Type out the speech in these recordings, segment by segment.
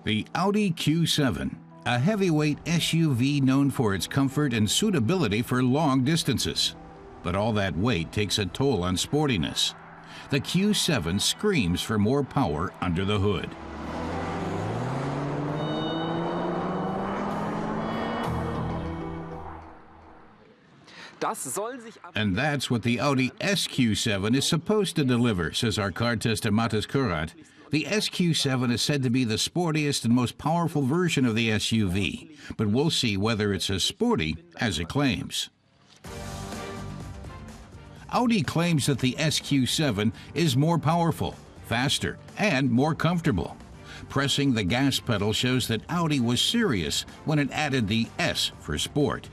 The Audi Q7, a heavyweight SUV known for its comfort and suitability for long distances. But all that weight takes a toll on sportiness. The Q7 screams for more power under the hood. And that's what the Audi SQ7 is supposed to deliver, says our car tester Matthias Kurat. The SQ7 is said to be the sportiest and most powerful version of the SUV, but we'll see whether it's as sporty as it claims. Audi claims that the SQ7 is more powerful, faster, and more comfortable. Pressing the gas pedal shows that Audi was serious when it added the S for sport.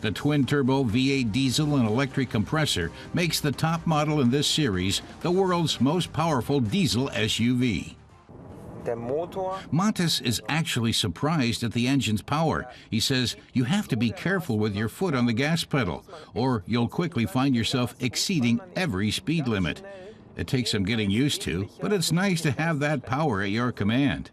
The twin-turbo V8 diesel and electric compressor makes the top model in this series the world's most powerful diesel SUV. Matthias is actually surprised at the engine's power. He says you have to be careful with your foot on the gas pedal, or you'll quickly find yourself exceeding every speed limit. It takes some getting used to, but it's nice to have that power at your command.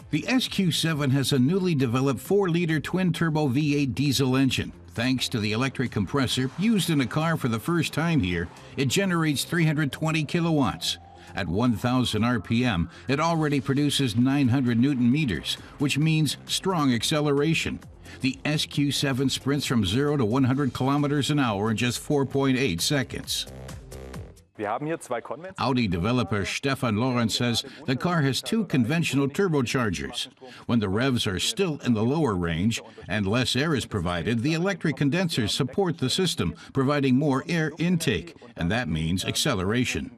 The SQ7 has a newly developed 4-liter twin-turbo V8 diesel engine. Thanks to the electric compressor used in a car for the first time here, it generates 320 kilowatts. At 1,000 RPM, it already produces 900 Newton meters, which means strong acceleration. The SQ7 sprints from 0 to 100 kilometers an hour in just 4.8 seconds. Audi developer Stefan Lorenz says the car has 2 conventional turbochargers. When the revs are still in the lower range and less air is provided, the electric condensers support the system, providing more air intake, and that means acceleration.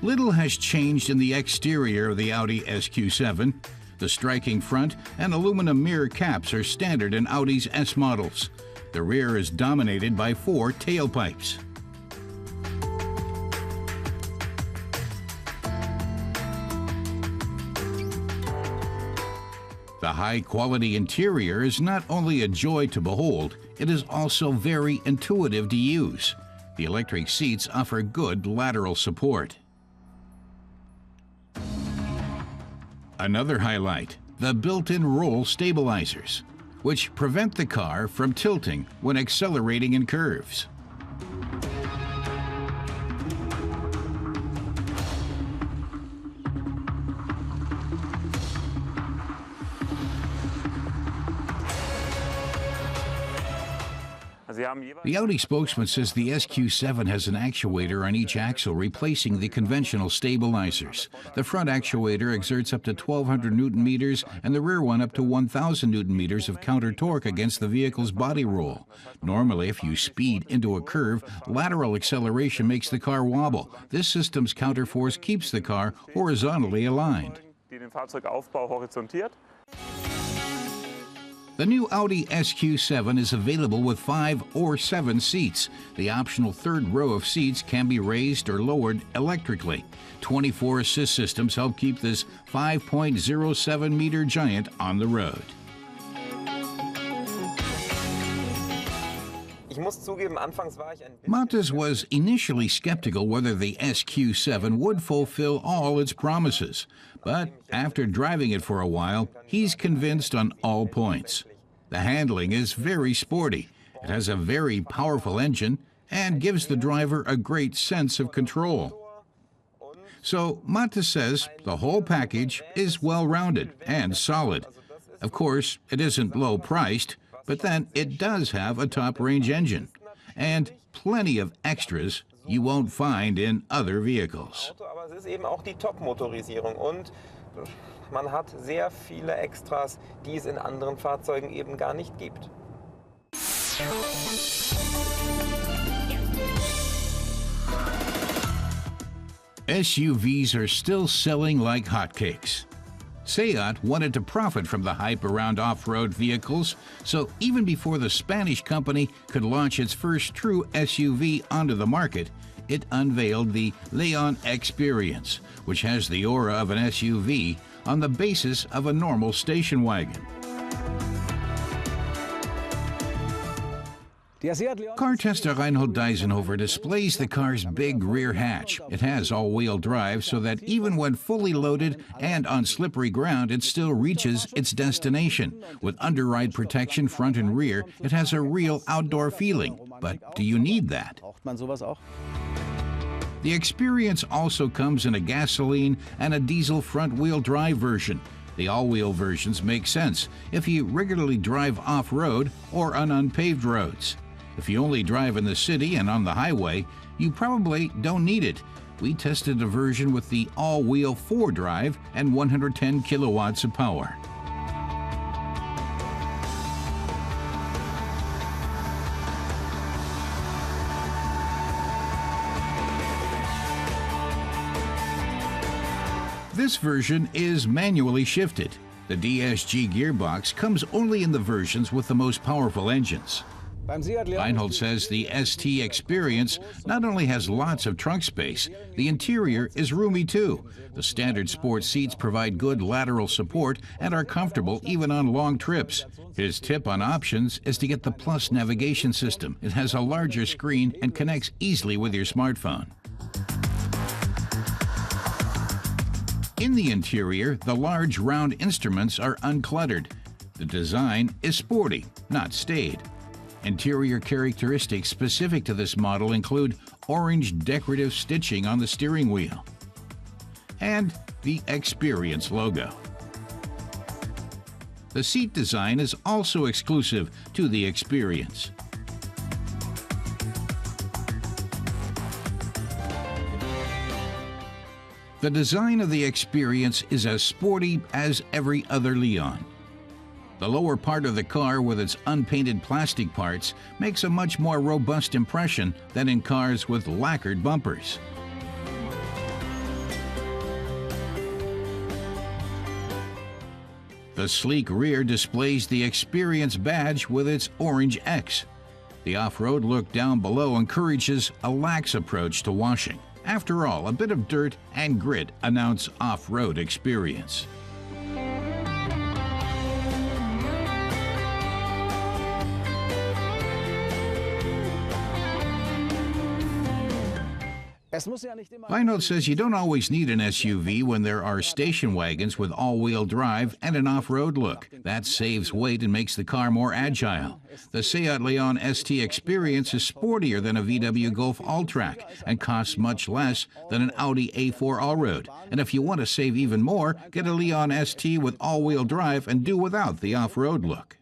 Little has changed in the exterior of the Audi SQ7. The striking front and aluminum mirror caps are standard in Audi's S models. The rear is dominated by 4 tailpipes. The high-quality interior is not only a joy to behold, it is also very intuitive to use. The electric seats offer good lateral support. Another highlight, the built-in roll stabilizers, which prevent the car from tilting when accelerating in curves. The Audi spokesman says the SQ7 has an actuator on each axle replacing the conventional stabilizers. The front actuator exerts up to 1,200 Newton meters and the rear one up to 1,000 Newton meters of counter torque against the vehicle's body roll. Normally, if you speed into a curve, lateral acceleration makes the car wobble. This system's counterforce keeps the car horizontally aligned. The new Audi SQ7 is available with 5 or 7 seats. The optional third row of seats can be raised or lowered electrically. 24 assist systems help keep this 5.07-meter giant on the road. Matthias was initially skeptical whether the SQ7 would fulfill all its promises, but after driving it for a while, he's convinced on all points. The handling is very sporty, it has a very powerful engine, and gives the driver a great sense of control. So Matthias says the whole package is well-rounded and solid. Of course, it isn't low-priced, but then it does have a top-range engine and plenty of extras you won't find in other vehicles. Man hat sehr viele Extras, die es in anderen Fahrzeugen eben gar nicht gibt. SUVs are still selling like hotcakes. Seat wanted to profit from the hype around off-road vehicles, so even before the Spanish company could launch its first true SUV onto the market, it unveiled the Leon X-Perience, which has the aura of an SUV on the basis of a normal station wagon. Car tester Reinhold Deisenhofer displays the car's big rear hatch. It has all-wheel drive so that even when fully loaded and on slippery ground, it still reaches its destination. With underride protection front and rear, it has a real outdoor feeling. But do you need that? The X-Perience also comes in a gasoline and a diesel front-wheel drive version. The all-wheel versions make sense if you regularly drive off-road or on unpaved roads. If you only drive in the city and on the highway, you probably don't need it. We tested a version with the all-wheel 4-drive and 110 kilowatts of power. This version is manually shifted. The DSG gearbox comes only in the versions with the most powerful engines. Reinhold says the ST X-Perience not only has lots of trunk space, the interior is roomy too. The standard sport seats provide good lateral support and are comfortable even on long trips. His tip on options is to get the Plus navigation system. It has a larger screen and connects easily with your smartphone. In the interior, the large round instruments are uncluttered. The design is sporty, not staid. Interior characteristics specific to this model include orange decorative stitching on the steering wheel and the X-Perience logo. The seat design is also exclusive to the X-Perience. The design of the X-Perience is as sporty as every other Leon. The lower part of the car with its unpainted plastic parts makes a much more robust impression than in cars with lacquered bumpers. The sleek rear displays the X-Perience badge with its orange X. The off-road look down below encourages a lax approach to washing. After all, a bit of dirt and grit announce off-road experience. Vito says you don't always need an SUV when there are station wagons with all-wheel drive and an off-road look. That saves weight and makes the car more agile. The Seat Leon ST X-Perience is sportier than a VW Golf Alltrack and costs much less than an Audi A4 Allroad. And if you want to save even more, get a Leon ST with all-wheel drive and do without the off-road look.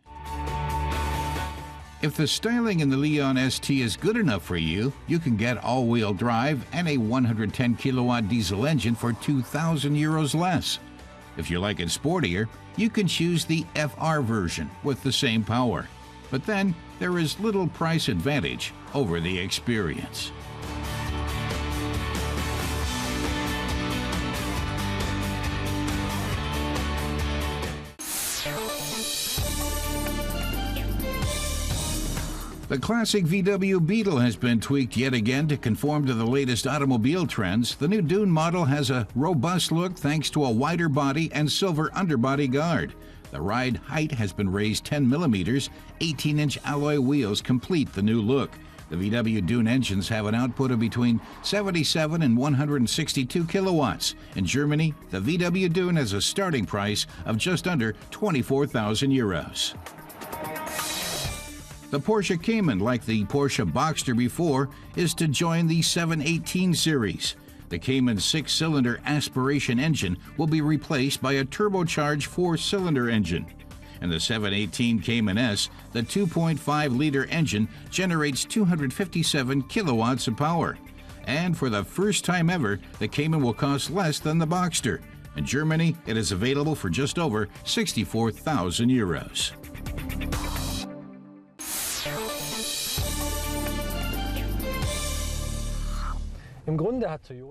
If the styling in the Leon ST is good enough for you, you can get all-wheel drive and a 110 kilowatt diesel engine for €2,000 less. If you like it sportier, you can choose the FR version with the same power. But then there is little price advantage over the X-Perience. The classic VW Beetle has been tweaked yet again to conform to the latest automobile trends. The new Dune model has a robust look thanks to a wider body and silver underbody guard. The ride height has been raised 10 millimeters. 18-inch alloy wheels complete the new look. The VW Dune engines have an output of between 77 and 162 kilowatts. In Germany, the VW Dune has a starting price of just under €24,000. The Porsche Cayman, like the Porsche Boxster before, is to join the 718 series. The Cayman's 6-cylinder aspiration engine will be replaced by a turbocharged 4-cylinder engine. In the 718 Cayman S, the 2.5-liter engine generates 257 kilowatts of power. And for the first time ever, the Cayman will cost less than the Boxster. In Germany, it is available for just over €64,000.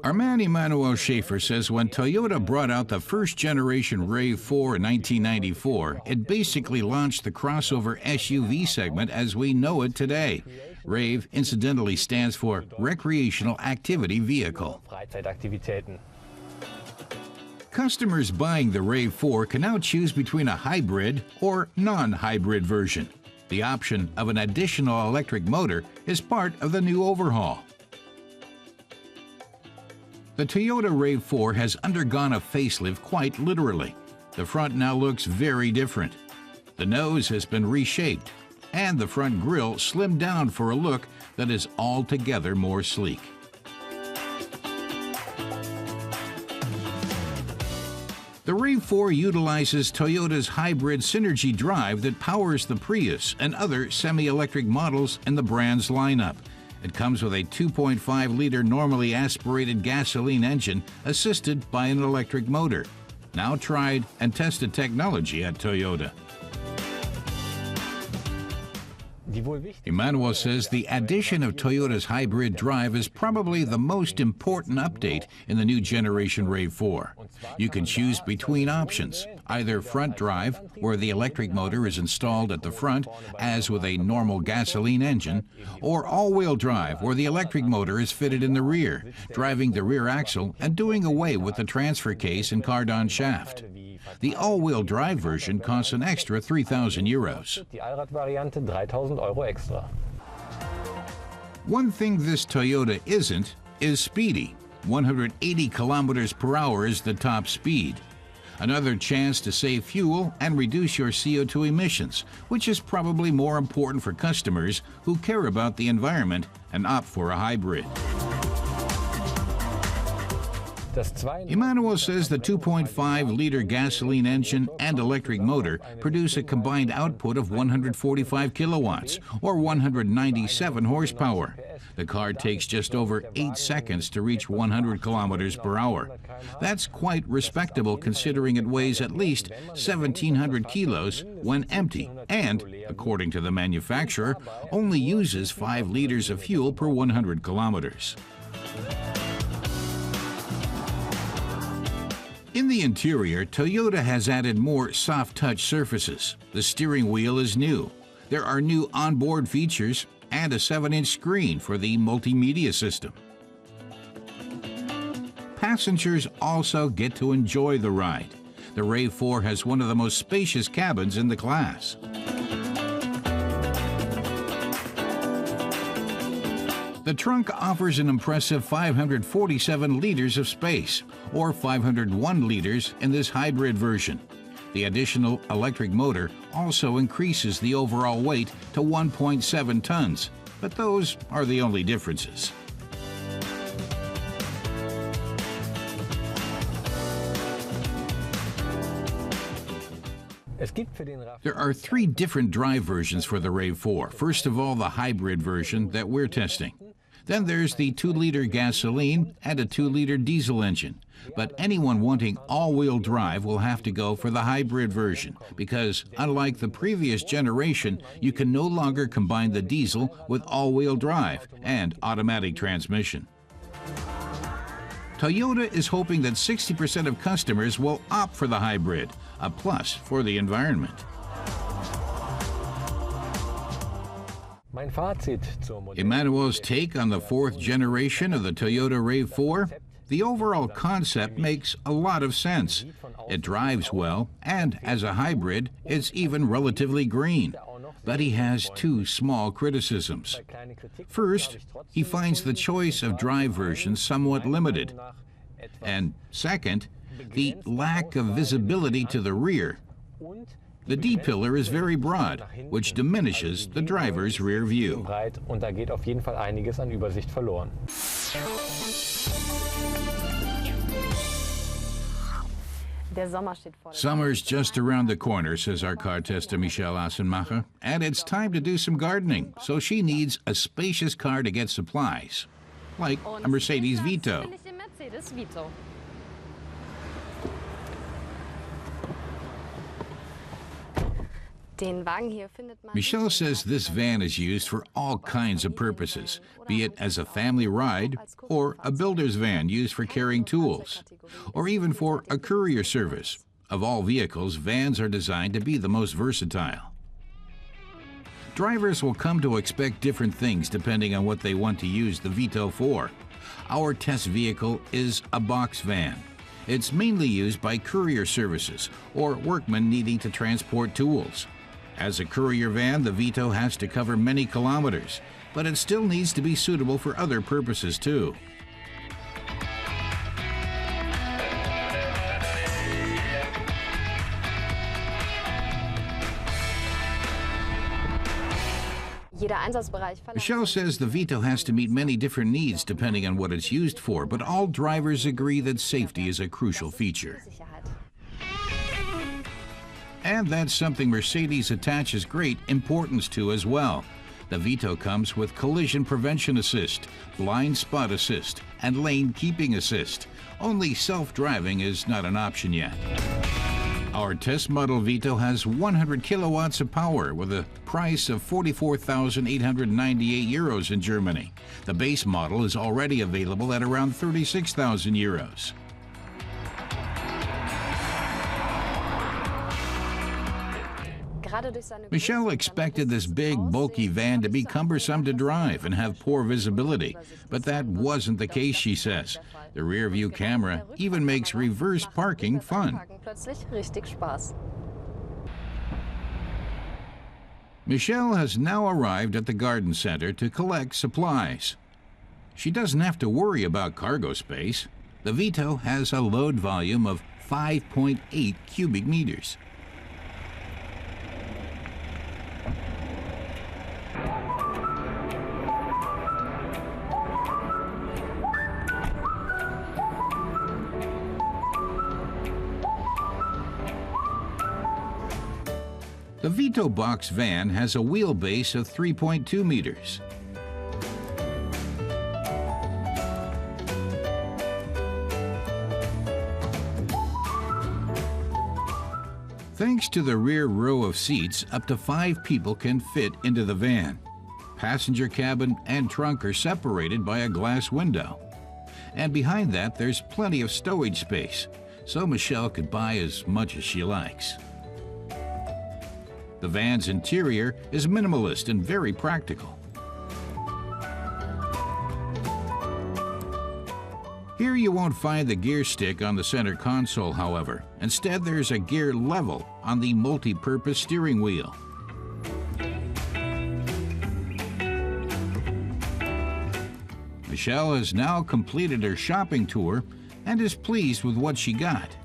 Our man Emmanuel Schaefer says when Toyota brought out the first generation RAV4 in 1994, it basically launched the crossover SUV segment as we know it today. RAV incidentally stands for Recreational Activity Vehicle. Customers buying the RAV4 can now choose between a hybrid or non-hybrid version. The option of an additional electric motor is part of the new overhaul. The Toyota RAV4 has undergone a facelift quite literally. The front now looks very different. The nose has been reshaped, and the front grille slimmed down for a look that is altogether more sleek. The RAV4 utilizes Toyota's hybrid Synergy drive that powers the Prius and other semi-electric models in the brand's lineup. It comes with a 2.5-liter normally aspirated gasoline engine assisted by an electric motor. Now tried and tested technology at Toyota. Emmanuel says the addition of Toyota's hybrid drive is probably the most important update in the new generation RAV4. You can choose between options, either front drive, where the electric motor is installed at the front, as with a normal gasoline engine, or all-wheel drive, where the electric motor is fitted in the rear, driving the rear axle and doing away with the transfer case and cardan shaft. The all-wheel drive version costs an extra 3,000 euros. One thing this Toyota isn't is speedy. 180 kilometers per hour is the top speed. Another chance to save fuel and reduce your CO2 emissions, which is probably more important for customers who care about the environment and opt for a hybrid. Emmanuel says the 2.5-liter gasoline engine and electric motor produce a combined output of 145 kilowatts, or 197 horsepower. The car takes just over 8 seconds to reach 100 kilometers per hour. That's quite respectable considering it weighs at least 1,700 kilos when empty and, according to the manufacturer, only uses 5 liters of fuel per 100 kilometers. In the interior, Toyota has added more soft-touch surfaces. The steering wheel is new. There are new onboard features and a 7-inch screen for the multimedia system. Passengers also get to enjoy the ride. The RAV4 has one of the most spacious cabins in the class. The trunk offers an impressive 547 liters of space, or 501 liters in this hybrid version. The additional electric motor also increases the overall weight to 1.7 tons, but those are the only differences. There are 3 different drive versions for the RAV4. First of all, the hybrid version that we're testing. Then there's the 2-liter gasoline and a 2-liter diesel engine. But anyone wanting all-wheel drive will have to go for the hybrid version because, unlike the previous generation, you can no longer combine the diesel with all-wheel drive and automatic transmission. Toyota is hoping that 60% of customers will opt for the hybrid, a plus for the environment. Emmanuel's take on the 4th generation of the Toyota RAV4? The overall concept makes a lot of sense. It drives well, and as a hybrid, it's even relatively green. But he has 2 small criticisms. First, he finds the choice of drive versions somewhat limited. And second, the lack of visibility to the rear. The D-pillar is very broad, which diminishes the driver's rear view. Summer's just around the corner, says our car tester Michelle Assenmacher, and it's time to do some gardening, so she needs a spacious car to get supplies, like a Mercedes Vito. Michelle says this van is used for all kinds of purposes, be it as a family ride or a builder's van used for carrying tools, or even for a courier service. Of all vehicles, vans are designed to be the most versatile. Drivers will come to expect different things depending on what they want to use the Vito for. Our test vehicle is a box van. It's mainly used by courier services or workmen needing to transport tools. As a courier van, the Vito has to cover many kilometers, but it still needs to be suitable for other purposes too. Michelle says the Vito has to meet many different needs depending on what it's used for, but all drivers agree that safety is a crucial feature. And that's something Mercedes attaches great importance to as well. The Vito comes with collision prevention assist, blind spot assist, and lane keeping assist. Only self-driving is not an option yet. Our test model Vito has 100 kilowatts of power with a price of 44,898 euros in Germany. The base model is already available at around 36,000 euros. Michelle expected this big, bulky van to be cumbersome to drive and have poor visibility, but that wasn't the case, she says. The rear-view camera even makes reverse parking fun. Michelle has now arrived at the garden center to collect supplies. She doesn't have to worry about cargo space. The Vito has a load volume of 5.8 cubic meters. The Vito box van has a wheelbase of 3.2 meters. Thanks to the rear row of seats, up to 5 people can fit into the van. Passenger cabin and trunk are separated by a glass window. And behind that, there's plenty of stowage space, so Michelle could buy as much as she likes. The van's interior is minimalist and very practical. Here you won't find the gear stick on the center console, however. Instead, there's a gear level on the multi-purpose steering wheel. Michelle has now completed her shopping tour and is pleased with what she got.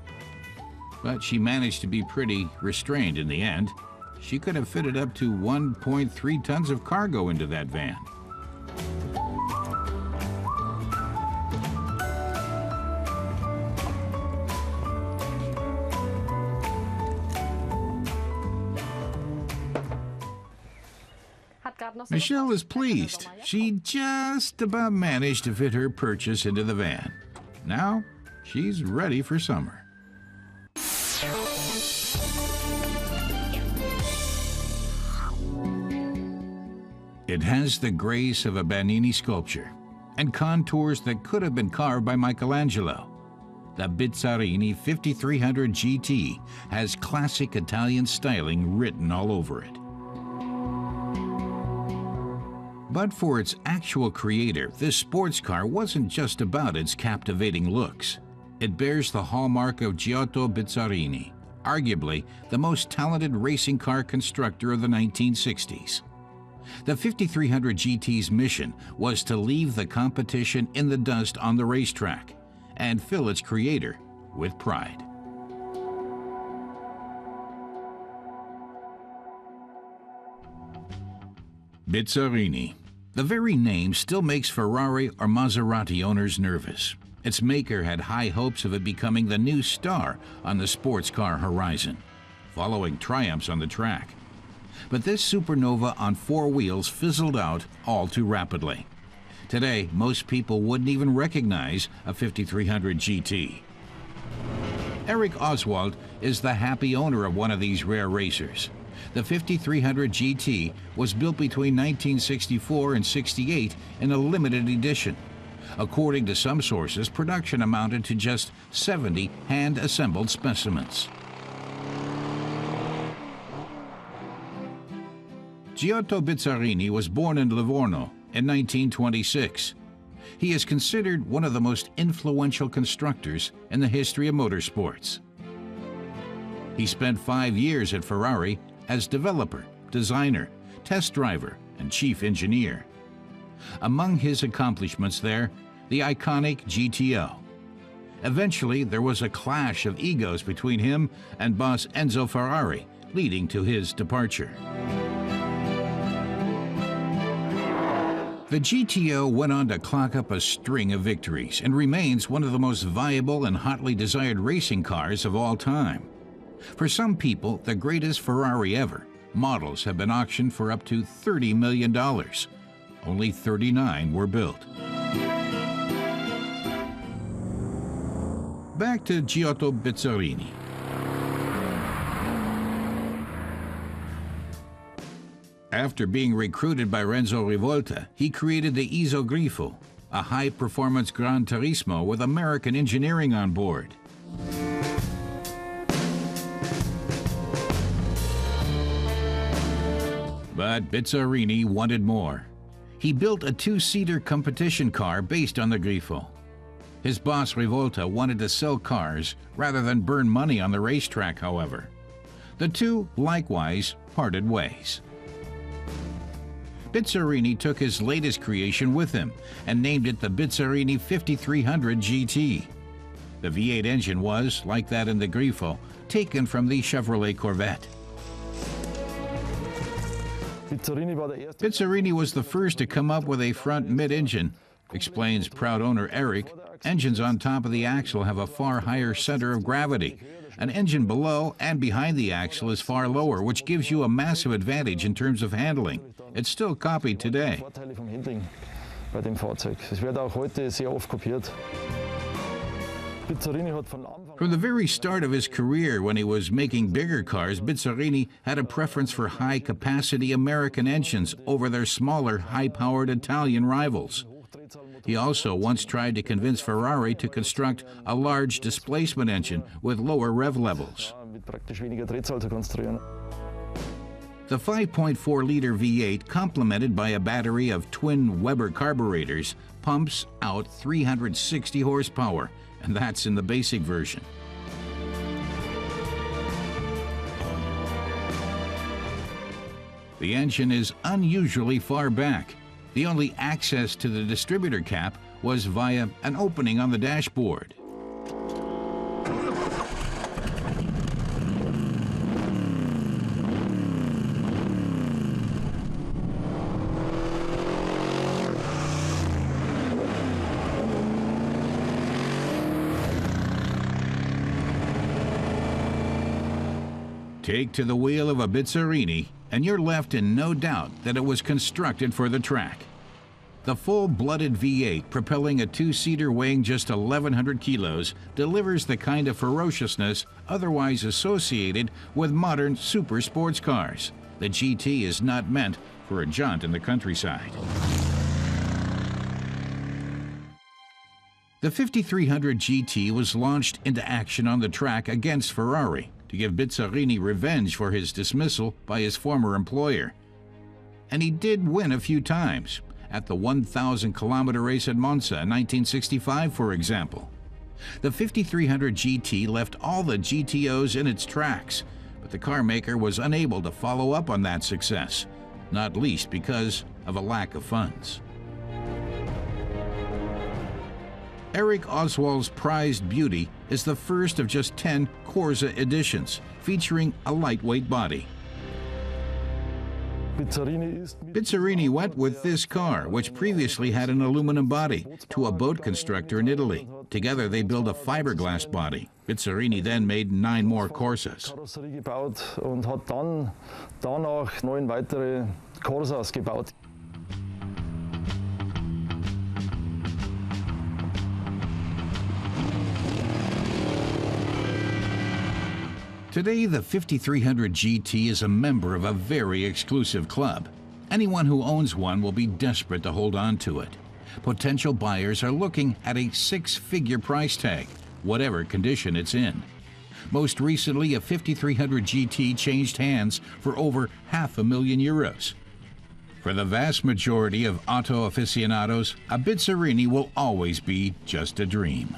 But she managed to be pretty restrained in the end. She could have fitted up to 1.3 tons of cargo into that van. Michelle is pleased. She just about managed to fit her purchase into the van. Now, she's ready for summer. It has the grace of a Bernini sculpture and contours that could have been carved by Michelangelo. The Bizzarrini 5300 GT has classic Italian styling written all over it. But for its actual creator, this sports car wasn't just about its captivating looks. It bears the hallmark of Giotto Bizzarrini, arguably the most talented racing car constructor of the 1960s. The 5300 GT's mission was to leave the competition in the dust on the racetrack and fill its creator with pride. Bizzarrini. The very name still makes Ferrari or Maserati owners nervous. Its maker had high hopes of it becoming the new star on the sports car horizon, following triumphs on the track. But this supernova on 4 wheels fizzled out all too rapidly. Today, most people wouldn't even recognize a 5300 GT. Eric Oswald is the happy owner of one of these rare racers. The 5300 GT was built between 1964 and 68 in a limited edition. According to some sources, production amounted to just 70 hand-assembled specimens. Giotto Bizzarrini was born in Livorno in 1926. He is considered one of the most influential constructors in the history of motorsports. He spent 5 years at Ferrari as developer, designer, test driver, and chief engineer. Among his accomplishments there, the iconic GTO. Eventually, there was a clash of egos between him and boss Enzo Ferrari, leading to his departure. The GTO went on to clock up a string of victories and remains one of the most viable and hotly desired racing cars of all time. For some people, the greatest Ferrari ever, models have been auctioned for up to $30 million. Only 39 were built. Back to Giotto Bizzarrini. After being recruited by Renzo Rivolta, he created the Isogrifo, a high-performance Gran Turismo with American engineering on board. But Bizzarrini wanted more. He built a two-seater competition car based on the Grifo. His boss Rivolta wanted to sell cars rather than burn money on the racetrack, however. The two, likewise, parted ways. Bizzarrini took his latest creation with him and named it the Bizzarrini 5300 GT. The V8 engine was, like that in the Grifo, taken from the Chevrolet Corvette. Bizzarrini was the first to come up with a front mid-engine. Explains proud owner Eric, engines on top of the axle have a far higher center of gravity. An engine below and behind the axle is far lower, which gives you a massive advantage in terms of handling. It's still copied today. From the very start of his career, when he was making bigger cars, Bizzarrini had a preference for high-capacity American engines over their smaller, high-powered Italian rivals. He also once tried to convince Ferrari to construct a large displacement engine with lower rev levels. The 5.4-liter V8, complemented by a battery of twin Weber carburetors, pumps out 360 horsepower, and that's in the basic version. The engine is unusually far back. The only access to the distributor cap was via an opening on the dashboard. Take to the wheel of a Bizzarrini, and you're left in no doubt that it was constructed for the track. The full-blooded V8, propelling a two-seater weighing just 1,100 kilos, delivers the kind of ferociousness otherwise associated with modern super sports cars. The GT is not meant for a jaunt in the countryside. The 5300 GT was launched into action on the track against Ferrari to give Bizzarrini revenge for his dismissal by his former employer. And he did win a few times, at the 1,000-kilometer race at Monza in 1965, for example. The 5300 GT left all the GTOs in its tracks, but the car maker was unable to follow up on that success, not least because of a lack of funds. Eric Oswald's prized beauty is the first of just 10 Corsa editions, featuring a lightweight body. Bizzarrini went with this car, which previously had an aluminum body, to a boat constructor in Italy. Together they built a fiberglass body. Bizzarrini then made 9 more Corsas. Today, the 5300 GT is a member of a very exclusive club. Anyone who owns one will be desperate to hold on to it. Potential buyers are looking at a 6-figure price tag, whatever condition it's in. Most recently, a 5300 GT changed hands for over €500,000. For the vast majority of auto aficionados, a Bizzarrini will always be just a dream.